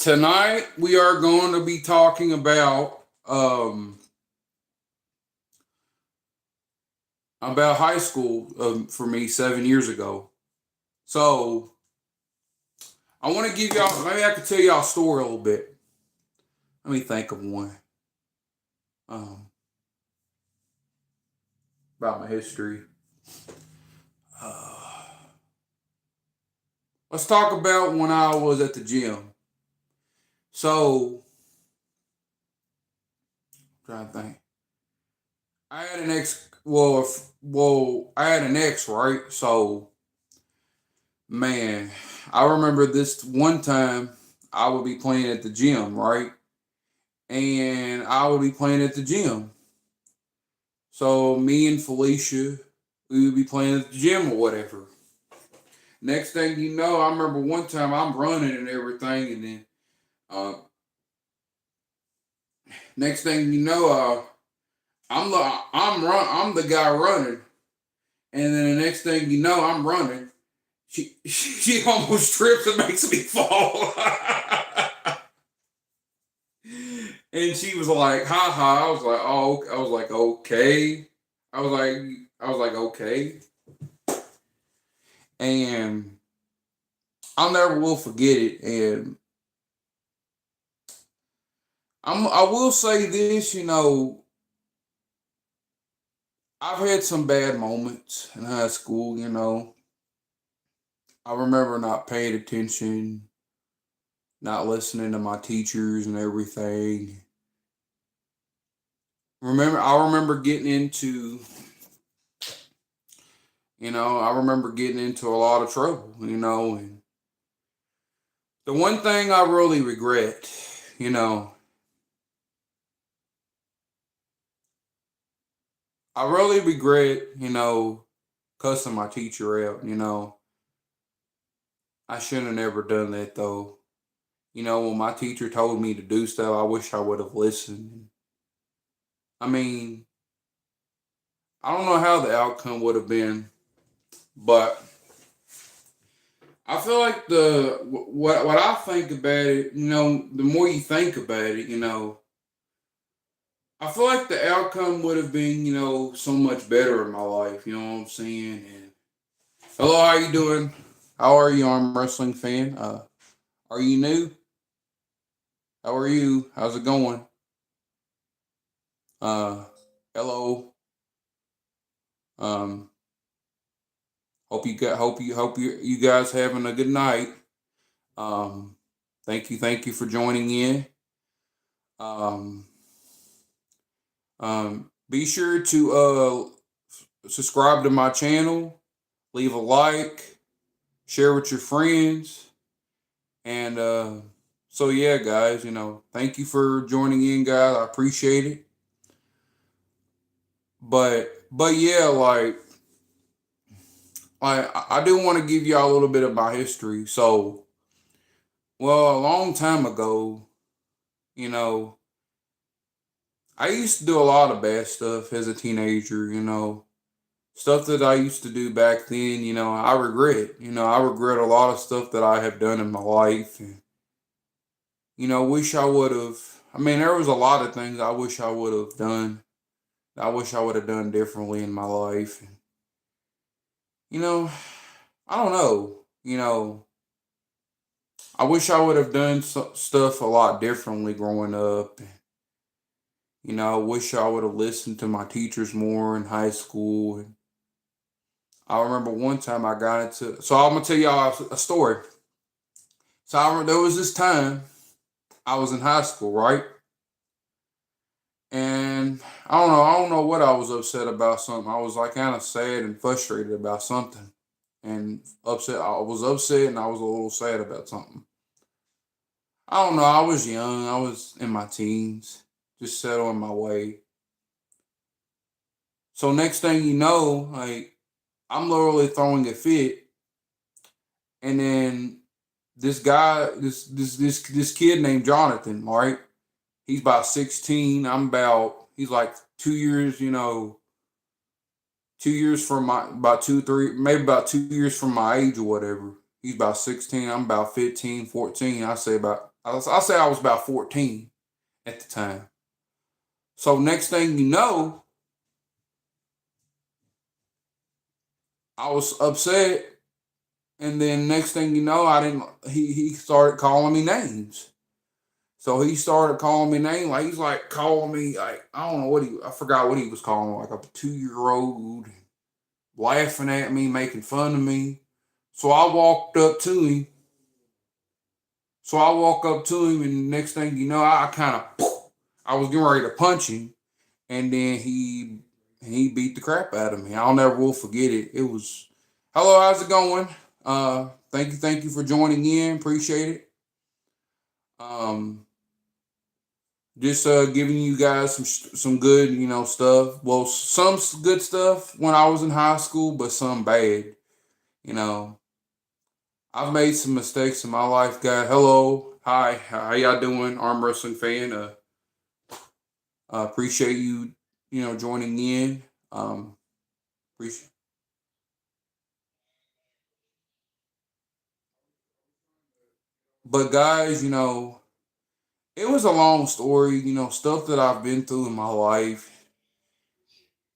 Tonight we are going to be talking about high school for me 7 years ago. So I want to give y'all. Maybe I could tell y'all a story a little bit. Let me think of one um, about my history. Uh, let's talk about when I was at the gym. So I'm trying to think. I had an ex. I had an ex, right? So man, I remember this one time I would be playing at the gym, right? And I would be playing at the gym. So me and Felicia, we would be playing at the gym or whatever. Next thing you know, I remember one time I'm running and everything, and then uh, next thing you know, I'm the guy running, and then the next thing you know, I'm running. She almost trips and makes me fall. And she was like, "Ha ha." I was like, "Oh," I was like, "Okay." I was like, "Okay." And I'll never will forget it. And I will say this, I've had some bad moments in high school. I remember not paying attention, not listening to my teachers and everything. I remember getting into, I remember getting into a lot of trouble, and the one thing I really regret, you know, I really regret, cussing my teacher out. I shouldn't have never done that though. When my teacher told me to do stuff, I wish I would have listened. I mean, I don't know how the outcome would have been, but I feel like what I think about it, the more you think about it, I feel like the outcome would have been, so much better in my life. You know what I'm saying? And hello, how you doing? How are you, arm wrestling fan? Are you new? How are you? How's it going? Uh, hello. Um, hope you guys having a good night. Um, thank you for joining in. Um, be sure to subscribe to my channel, leave a like, share with your friends, and so yeah, guys, thank you for joining in, guys. I appreciate it. But yeah, I do want to give y'all a little bit of my history. So, well, a long time ago, you know, I used to do a lot of bad stuff as a teenager. Stuff that I used to do back then. I regret. I regret a lot of stuff that I have done in my life, and wish I would have. I mean, there was a lot of things I wish I would have done. I wish I would have done differently in my life. And, you know, I don't know. I wish I would have done stuff a lot differently growing up. I wish I would have listened to my teachers more in high school. And I remember one time I got into. So I'm gonna tell y'all a story. So there was this time I was in high school, right? And I don't know what I was upset about. Something I was like kind of sad and frustrated about something, and upset. I was upset and I was a little sad about something. I don't know. I was young. I was in my teens, just settling my way. So next thing you know, like I'm literally throwing a fit, and then this guy, this kid named Jonathan, right? He's about 16. He's like 2 years, 2 years from about 2, 3, maybe about 2 years from my age or whatever. He's about 16. I'm about 15, 14. I say about I'll say I was about 14 at the time. So next thing you know, I was upset, and then next thing you know, I didn't. He started calling me names. So he started calling me names. Like he's like calling me like I don't know what I forgot what he was calling me, like a 2 year old, laughing at me, making fun of me. So I walked up to him. So I walk up to him, and next thing you know, I kind of I was getting ready to punch him, and then he beat the crap out of me. I'll never will forget it. It was hello, how's it going? Thank you for joining in. Appreciate it. Um, just giving you guys some good stuff. Well, some good stuff when I was in high school, but some bad. You know, I've made some mistakes in my life, guys. Hello, hi, how y'all doing? Arm wrestling fan. Appreciate you, joining in. Um, appreciate. But guys, it was a long story. Stuff that I've been through in my life.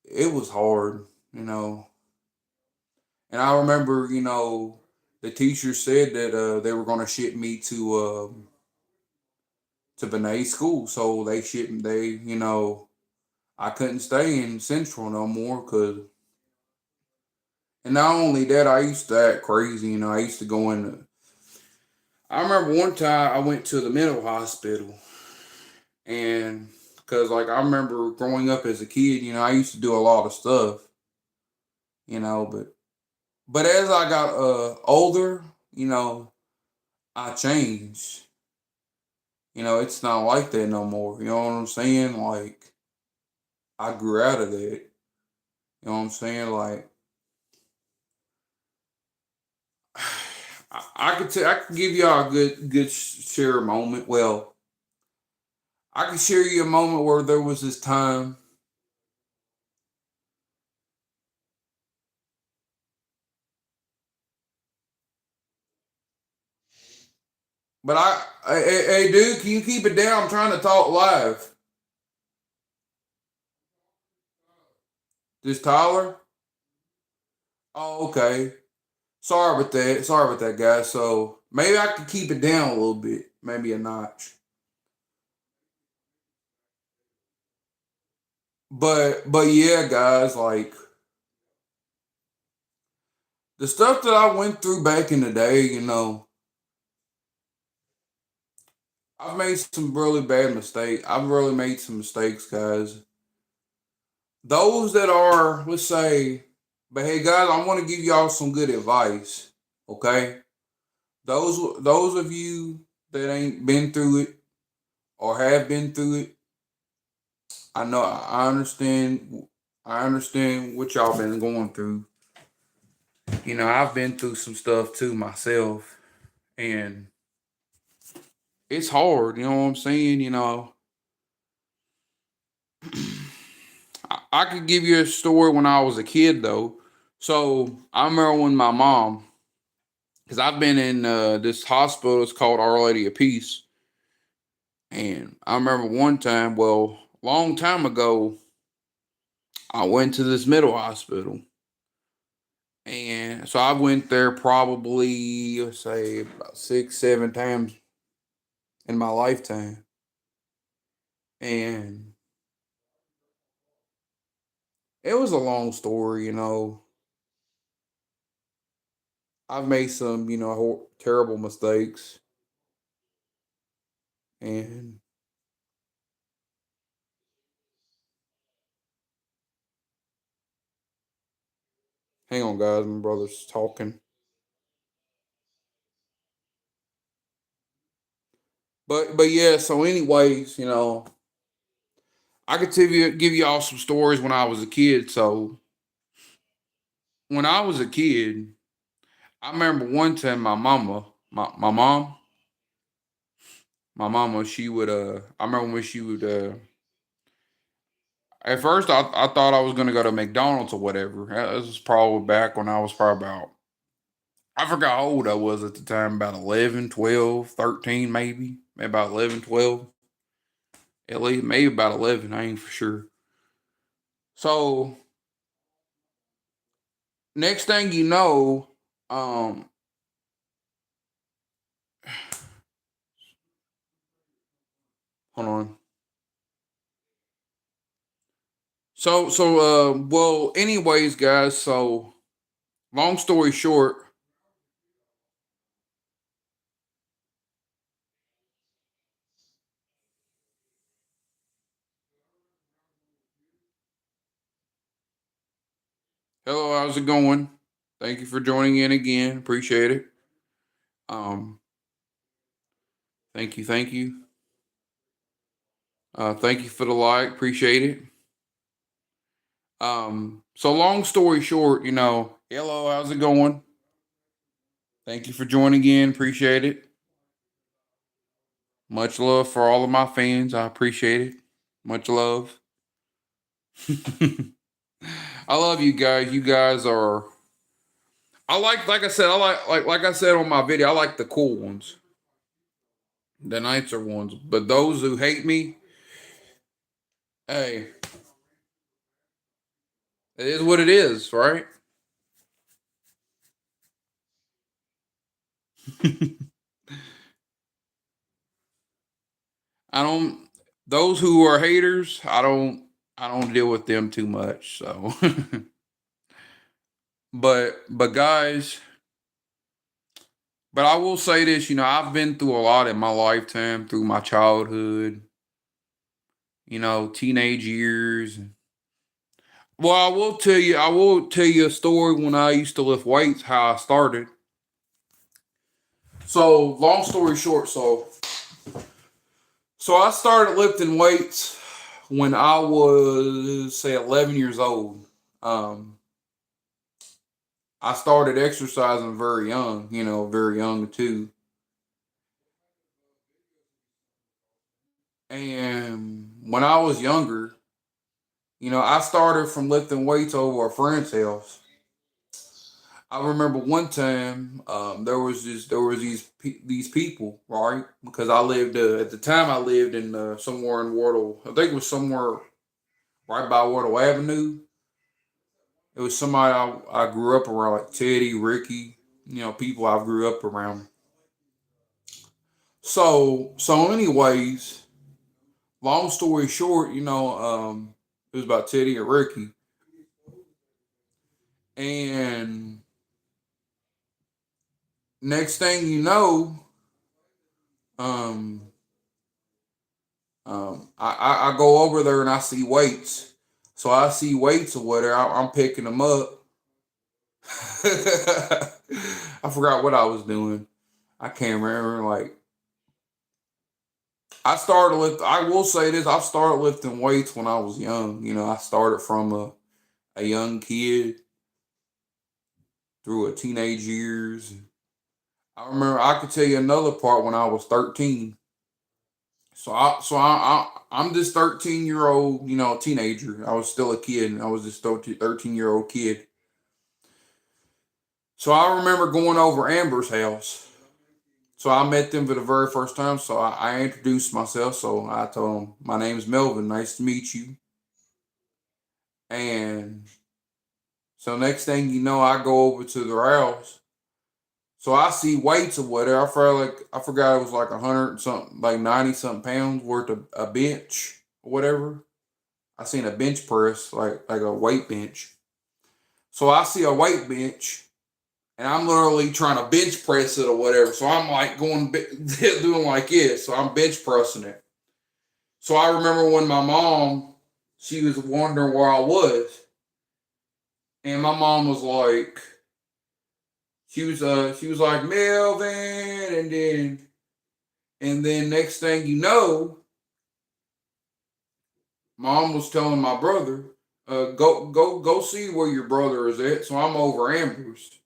It was hard. You know, and I remember, the teacher said that they were going to ship me to Benet school, so they shipped me. I couldn't stay in Central no more because, and not only that, I used to act crazy. I used to go in. I remember one time I went to the mental hospital, and because like I remember growing up as a kid, I used to do a lot of stuff, but as I got older, I changed. It's not like that no more. You know what I'm saying? Like I grew out of that. You know what I'm saying? Like I could give y'all a good share moment. Well, I could share you a moment where there was this time, but hey dude, can you keep it down? I'm trying to talk live. This Tyler? Oh, okay. Sorry about that. Sorry about that, guys. So maybe I could keep it down a little bit, maybe a notch. But yeah, guys, like the stuff that I went through back in the day, I've made some really bad mistakes. I've really made some mistakes, guys. Those that are, let's say, but hey, guys, I want to give y'all some good advice. Okay, those of you that ain't been through it or have been through it, I know I understand. I understand what y'all been going through. I've been through some stuff too myself, and it's hard. You know what I'm saying? I could give you a story when I was a kid though. So I remember when my mom, because I've been in this hospital. It's called Our Lady of Peace, and I remember one time, well, long time ago, I went to this middle hospital, and so I went there probably let's say about 6, 7 times in my lifetime, and it was a long story. I've made some terrible mistakes, and hang on, guys, my brother's talking. But yeah, so anyways, I could give you all some stories when I was a kid. So when I was a kid, I remember one time my mama, she would I remember when she would at first I thought I was gonna go to McDonald's or whatever. This was probably back when I was probably about I forgot how old I was at the time, about 11, 12, 13, maybe maybe about 11, 12, at least maybe about 11. I ain't for sure. So next thing you know, um, hold on. Well, anyways, guys. So long story short, hello, how's it going? Thank you for joining in again. Appreciate it. Um, thank you. Thank you for the like. Appreciate it. So long story short, hello, how's it going? Thank you for joining in. Appreciate it. Much love for all of my fans. I appreciate it. Much love. I love you guys. You guys are. Like I said, like I said on my video. I like the cool ones, the nicer ones. But those who hate me, hey, it is what it is, right? I don't. Those who are haters, I don't. I don't deal with them too much. So, but guys, but I will say this. I've been through a lot in my lifetime, through my childhood. Teenage years. Well, I will tell you. I will tell you a story when I used to lift weights. How I started. So, long story short. So I started lifting weights when I was say 11 years old. Um, I started exercising very young, very young too. And when I was younger, I started from lifting weights over a friend's house. I remember one time there was these people, right? Because I lived at the time I lived in somewhere in Wardle. I think it was somewhere right by Wardle Avenue. It was somebody I grew up around, like Teddy, Ricky, people I grew up around. Anyways, long story short, it was about Teddy and Ricky, and next thing you know, um, I go over there and I see weights. So I see weights or whatever. I'm picking them up. I forgot what I was doing. I can't remember. Like I will say this. I started lifting weights when I was young. I started from a young kid through a teenage years. I remember I could tell you another part when I was 13. I'm this 13-year old, teenager. I was still a kid. I was this 13-year-old kid. So I remember going over Amber's house. So I met them for the very first time. So I introduced myself. So I told them, my name is Melvin. Nice to meet you. And so next thing you know, I go over to their house. So I see weights or whatever. I forgot it was like 100 and something, like 90 something pounds worth of a bench or whatever. I seen a bench press, like a weight bench. So I see a weight bench, and I'm literally trying to bench press it or whatever. So I'm like doing like this. So I'm bench pressing it. So I remember when my mom, she was wondering where I was, and my mom was like, she was like Melvin, and then next thing you know, mom was telling my brother, go see where your brother is at. So I'm over Amber's.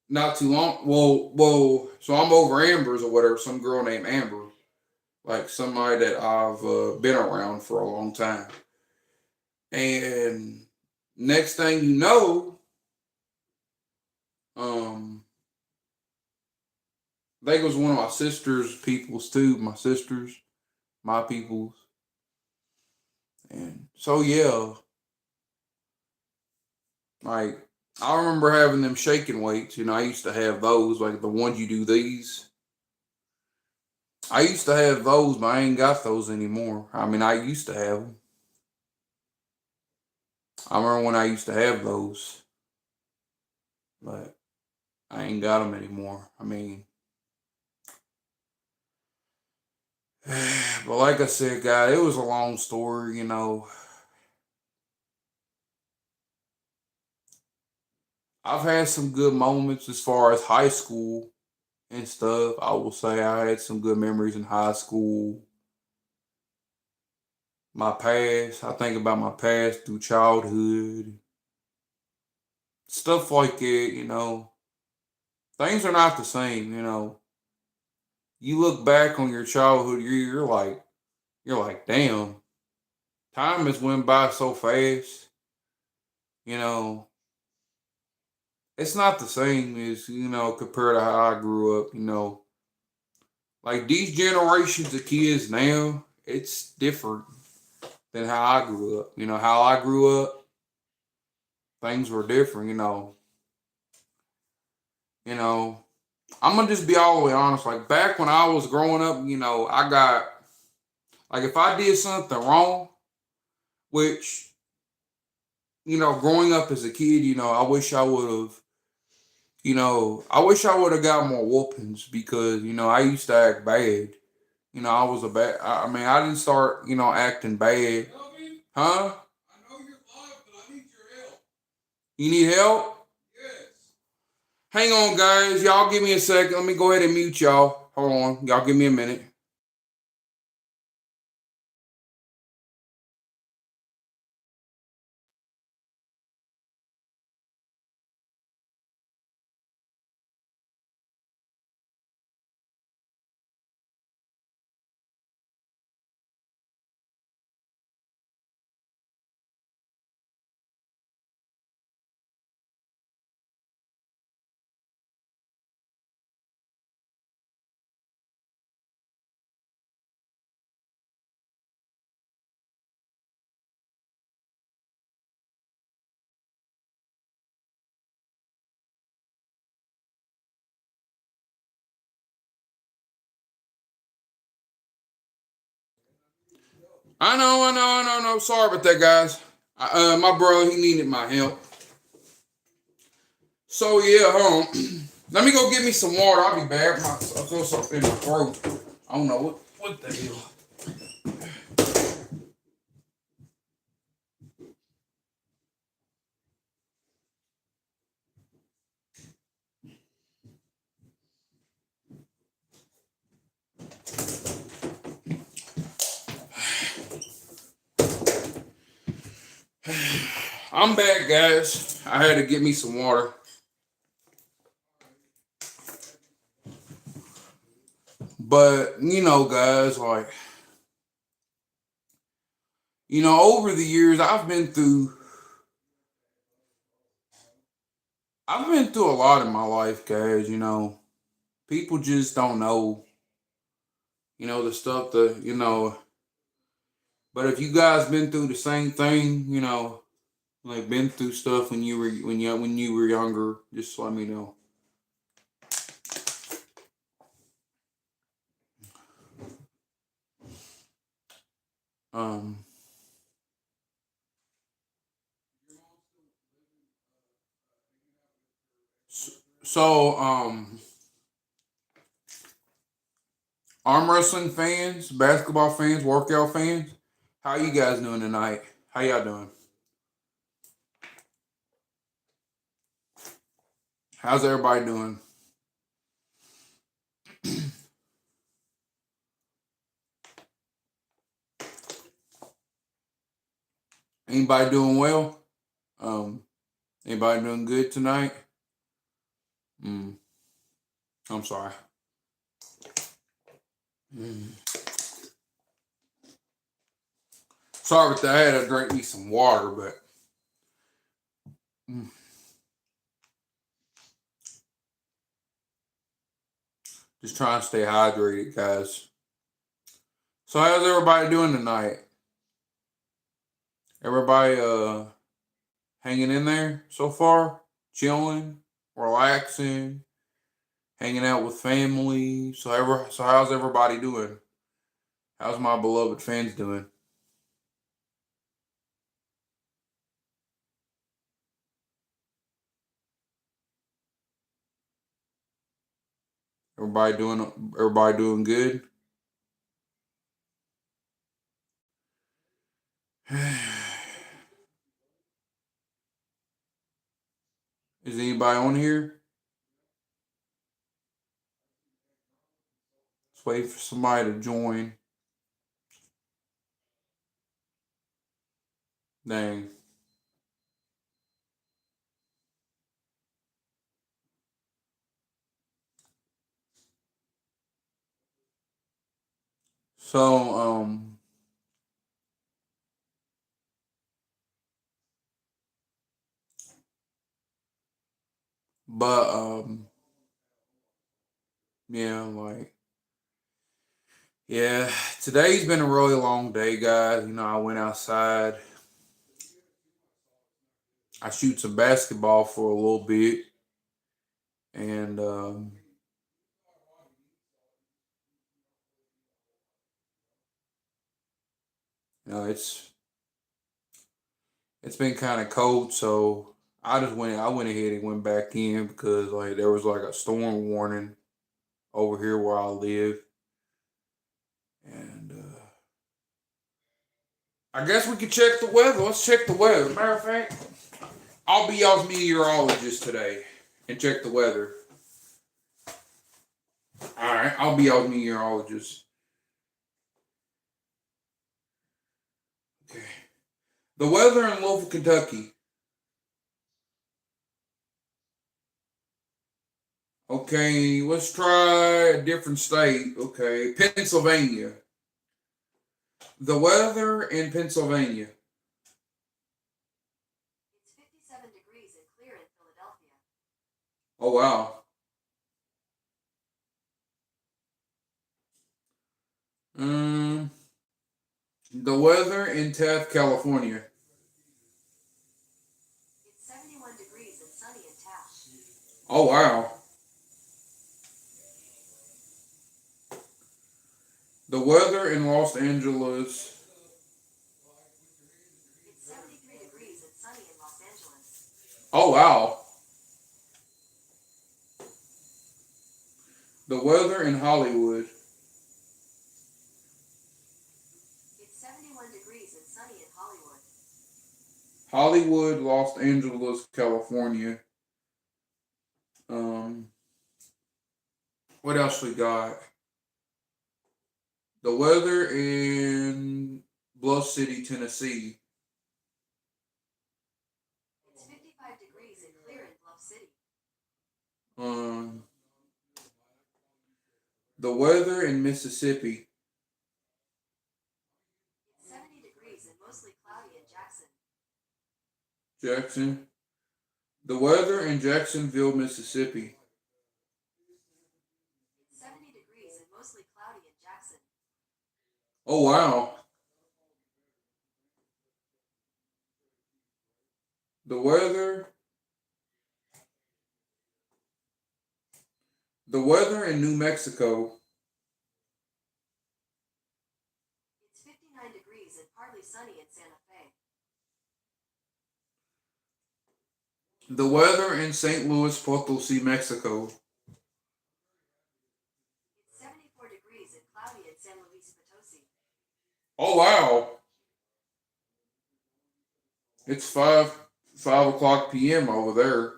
Not too long. Well. So I'm over Amber's or whatever. Some girl named Amber, like somebody that I've been around for a long time. And next thing you know, um, I think it was one of my sister's peoples too. My peoples. And so yeah, like I remember having them shaking weights. I used to have those, like the ones you do these. I used to have those, but I ain't got those anymore. I mean, I used to have them. I remember when I used to have those, but I ain't got them anymore. I mean, but like I said, guy, it was a long story. I've had some good moments as far as high school and stuff. I will say I had some good memories in high school. My past, I think about my past through childhood, stuff like that. Things are not the same. You look back on your childhood, you're like, damn, time has went by so fast. You know, it's not the same as compared to how I grew up. Like these generations of kids now, it's different than how I grew up. How I grew up, things were different. You know, I'm gonna just be all the way honest. Like back when I was growing up, I got like if I did something wrong, which growing up as a kid, I wish I would have got more whoopings because I used to act bad. I was a bad. I mean, I didn't start acting bad, huh? You need help? Hang on, guys. Y'all give me a second. Let me go ahead and mute y'all. Hold on. Y'all give me a minute. I know. Sorry about that, guys. My bro, he needed my help. So yeah, let me go get me some water. I'll be back. I feel something in my throat. I don't know what the hell. I'm back, guys. I had to get me some water. But guys, like over the years, I've been through a lot in my life, guys. People just don't know, the stuff that. But if you guys been through the same thing, like been through stuff when you were younger, just let me know. Um. So, arm wrestling fans, basketball fans, workout fans, how you guys doing tonight? How y'all doing? How's everybody doing? Anybody doing well? Um, Anybody doing good tonight? Mm, I'm sorry. Mm. Sorry about that. I had to drink me some water, but mm, Just trying to stay hydrated, guys. So how's everybody doing tonight? Everybody hanging in there so far? Chilling, relaxing, hanging out with family. So how's everybody doing? How's my beloved fans doing? Everybody doing good? Is anybody on here? Let's wait for somebody to join. Dang. So, but yeah, yeah, today's been a really long day, guys. I went outside. I shoot some basketball for a little bit, and it's been kind of cold, so I went ahead and went back in because there was like a storm warning over here where I live, and I guess we could check the weather. Let's check the weather. Matter of fact, I'll be y'all's meteorologist today and check the weather. All right, I'll be y'all's meteorologist. Okay. The weather in Louisville, Kentucky. Okay, let's try a different state. Okay, Pennsylvania. The weather in Pennsylvania. It's 57 degrees and clear in Philadelphia. Oh, wow. Um, the weather in Taft, California. It's 71 degrees and sunny in Taft. Oh, wow. The weather in Los Angeles. It's 73 degrees and sunny in Los Angeles. Oh, wow. The weather in Hollywood. It's 71 degrees and sunny in Hollywood. Hollywood, Los Angeles, California. Um, what else we got? The weather in Bluff City, Tennessee. It's 55 degrees and clear in Bluff City. Um, the weather in Mississippi. It's 70 degrees and mostly cloudy in Jackson. Jackson. The weather in Jacksonville, Mississippi. It's 70 degrees and mostly cloudy in Jackson. Oh, wow. The weather. The weather in New Mexico. It's 59 degrees and partly sunny in Santa Fe. The weather in St. Louis, Potosí, Mexico. It's 74 degrees and cloudy in San Luis Potosi. Oh, wow. It's 5 o'clock p.m. over there.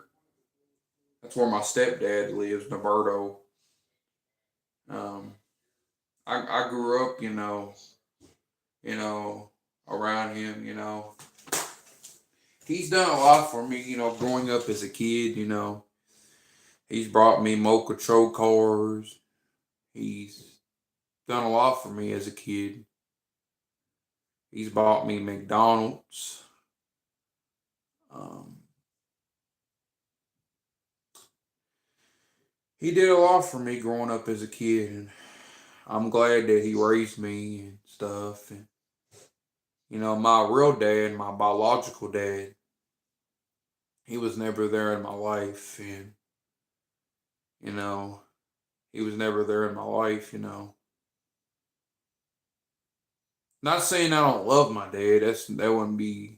That's where my stepdad lives, Norberto. Um, I grew up, you know, around him. He's done a lot for me, growing up as a kid. He's brought me Mocha Tro cars. He's done a lot for me as a kid. He's bought me McDonald's. Um, he did a lot for me growing up as a kid, and I'm glad that he raised me and stuff. And my real dad, my biological dad, he was never there in my life, and you know, he was never there in my life. Not saying I don't love my dad. That wouldn't be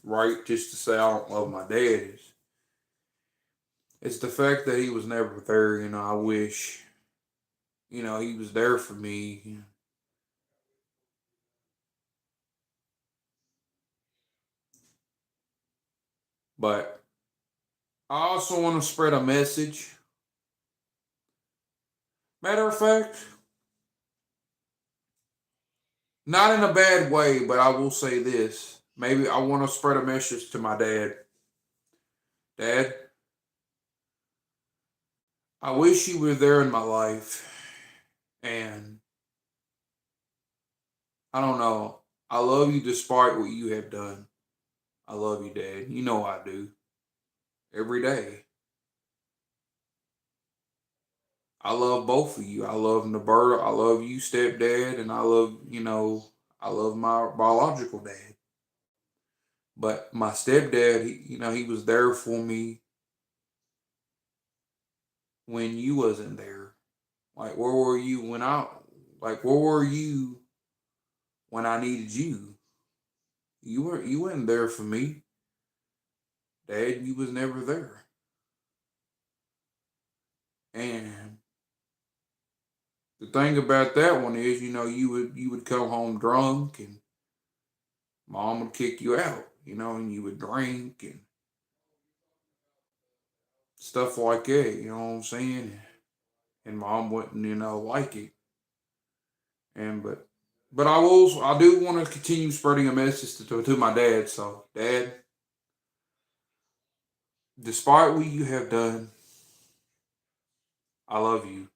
right just to say I don't love my dad. It's the fact that he was never there. I wish he was there for me. But I also want to spread a message. Matter of fact, not in a bad way, but I will say this. Maybe I want to spread a message to my dad. Dad, I wish you were there in my life. And I don't know. I love you despite what you have done. I love you, Dad. You know I do. Every day. I love both of you. I love Roberta. I love you, stepdad, and I love my biological dad. But my stepdad, he was there for me when you wasn't there. Like, where were you where were you when I needed you? You weren't there for me, Dad. You was never there. And the thing about that one is, you would come home drunk, and mom would kick you out, and you would drink and stuff like that. You know what I'm saying? And mom wouldn't, like it. And but I do want to continue spreading a message to my dad. So, Dad, despite what you have done, I love you,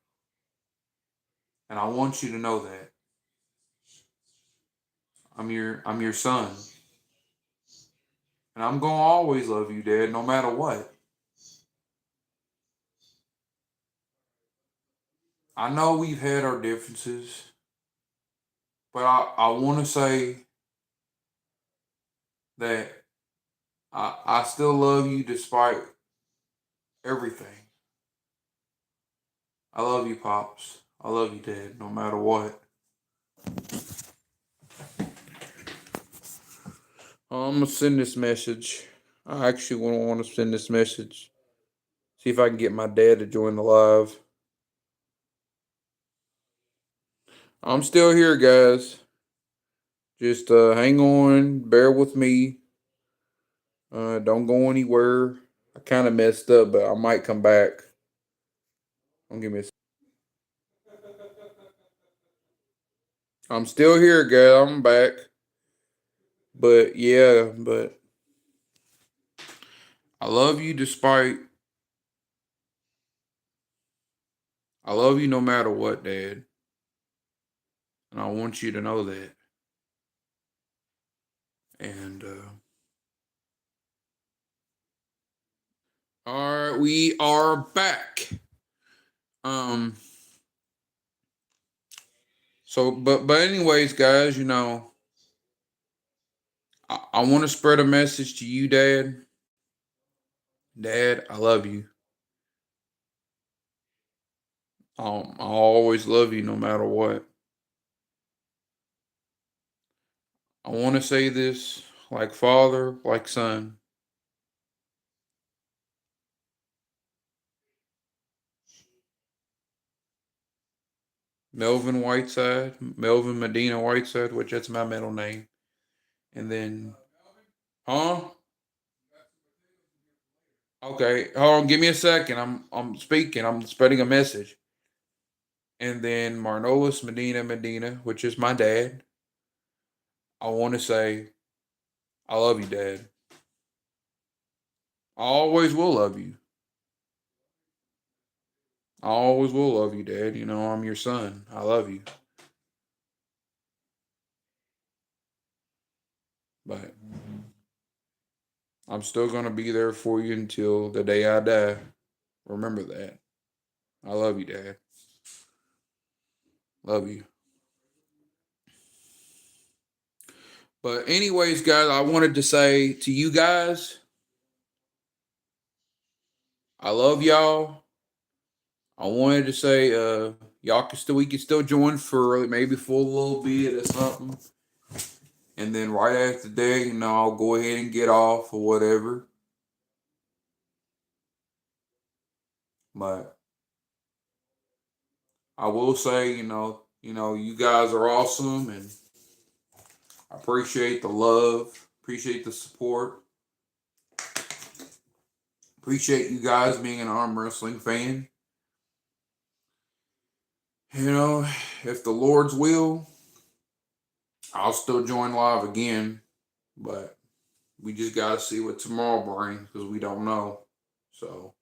and I want you to know that I'm your son, and I'm gonna always love you, Dad, no matter what. I know we've had our differences, but I want to say that I still love you despite everything. I love you, Pops. I love you, Dad, no matter what. I'm gonna send this message. I actually want to send this message. See if I can get my dad to join the live. I'm still here, guys. Just hang on, bear with me. Don't go anywhere. I kind of messed up, but I might come back. Don't give me a. I'm still here, guys. I'm back. But yeah, but I love you despite. I love you no matter what, Dad. And I want you to know that. And all right, we are back. Um. So, but anyways, guys, I want to spread a message to you, Dad. Dad, I love you. I'll always love you no matter what. I want to say this like father, like son. Melvin Whiteside, Melvin Medina Whiteside, which that's my middle name. And then, huh? Okay, hold on, give me a second. I'm speaking. I'm spreading a message. And then Marnolis Medina, which is my dad. I want to say, I love you, Dad. I always will love you. I always will love you, Dad. I'm your son. I love you. But I'm still going to be there for you until the day I die. Remember that. I love you, Dad. Love you. But anyways, guys, I wanted to say to you guys, I love y'all. I wanted to say, we can still join for maybe for a little bit or something. And then right after that, I'll go ahead and get off or whatever. But I will say, you guys are awesome, and I appreciate the love, appreciate the support, appreciate you guys being an arm wrestling fan. If the Lord's will, I'll still join live again, but we just got to see what tomorrow brings because we don't know. So,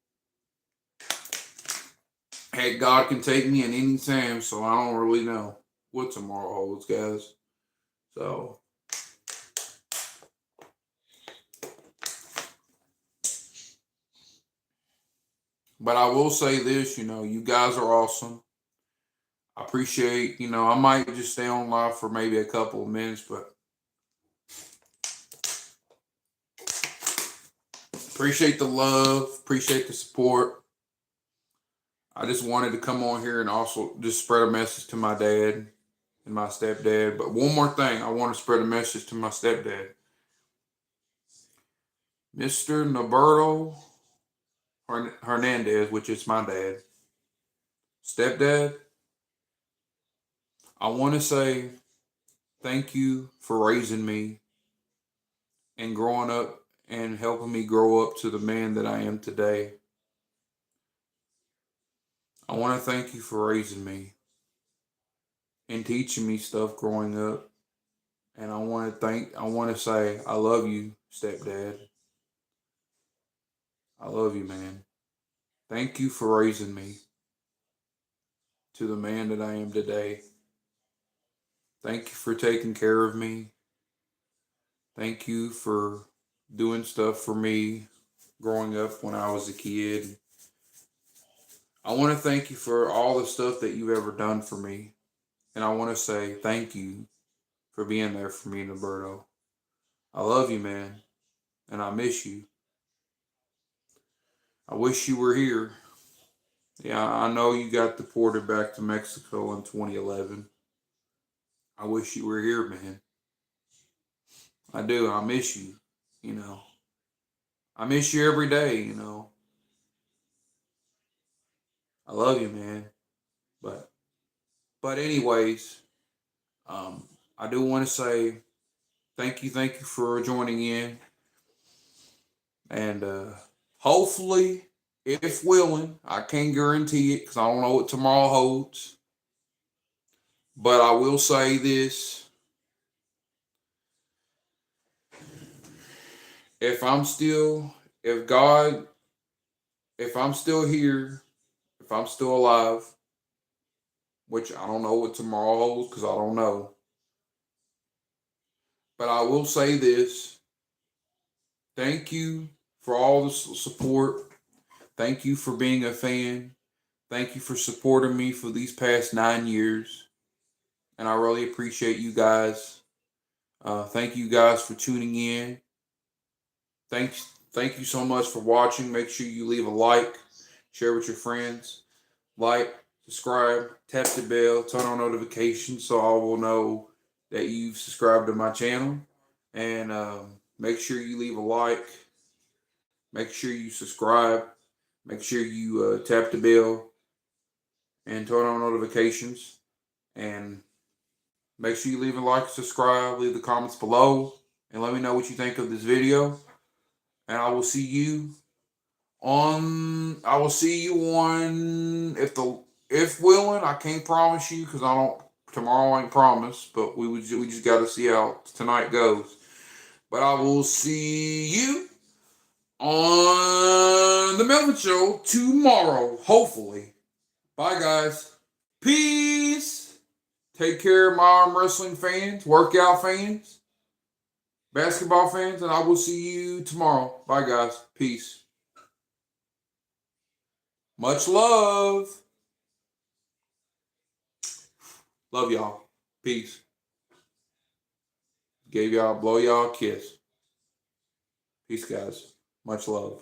heck, God can take me at any time, so I don't really know what tomorrow holds, guys. So, but I will say this, you guys are awesome. I appreciate, I might just stay on live for maybe a couple of minutes, but appreciate the love, appreciate the support. I just wanted to come on here and also just spread a message to my dad and my stepdad. But one more thing, I want to spread a message to my stepdad. Mr. Norberto Hernandez, which is my dad. Stepdad, I want to say thank you for raising me and growing up and helping me grow up to the man that I am today. I want to thank you for raising me and teaching me stuff growing up. And I want to say, I love you, stepdad. I love you, man. Thank you for raising me to the man that I am today. Thank you for taking care of me. Thank you for doing stuff for me growing up when I was a kid. I want to thank you for all the stuff that you've ever done for me. And I want to say thank you for being there for me, Norberto. I love you, man. And I miss you. I wish you were here. Yeah, I know you got deported back to Mexico in 2011. I wish you were here, man. I do. I miss you, you know. I miss you every day. I love you, man. But anyways, I do want to say thank you for joining in. And hopefully, if willing, I can't guarantee it because I don't know what tomorrow holds. But I will say this. If I'm still, if God, if I'm still here, if I'm still alive, which I don't know what tomorrow holds because I don't know. But I will say this. Thank you for all the support. Thank you for being a fan. Thank you for supporting me for these past 9 years. And I really appreciate you guys. Thank you guys for tuning in. Thank you so much for watching. Make sure you leave a like, share with your friends, like, subscribe, tap the bell, turn on notifications so I will know that you've subscribed to my channel. And make sure you leave a like. Make sure you subscribe. Make sure you tap the bell and turn on notifications. And make sure you leave a like, subscribe, leave the comments below, and let me know what you think of this video. And I will see you on if willing. I can't promise you because I don't tomorrow ain't promised, but we just got to see how tonight goes. But I will see you on the Melvin Show tomorrow, hopefully. Bye, guys. Peace. Take care, my arm wrestling fans, workout fans. basketball fans, and I will see you tomorrow. Bye, guys. Peace. Much love. Love y'all. Peace. Blow y'all a kiss. Peace, guys. Much love.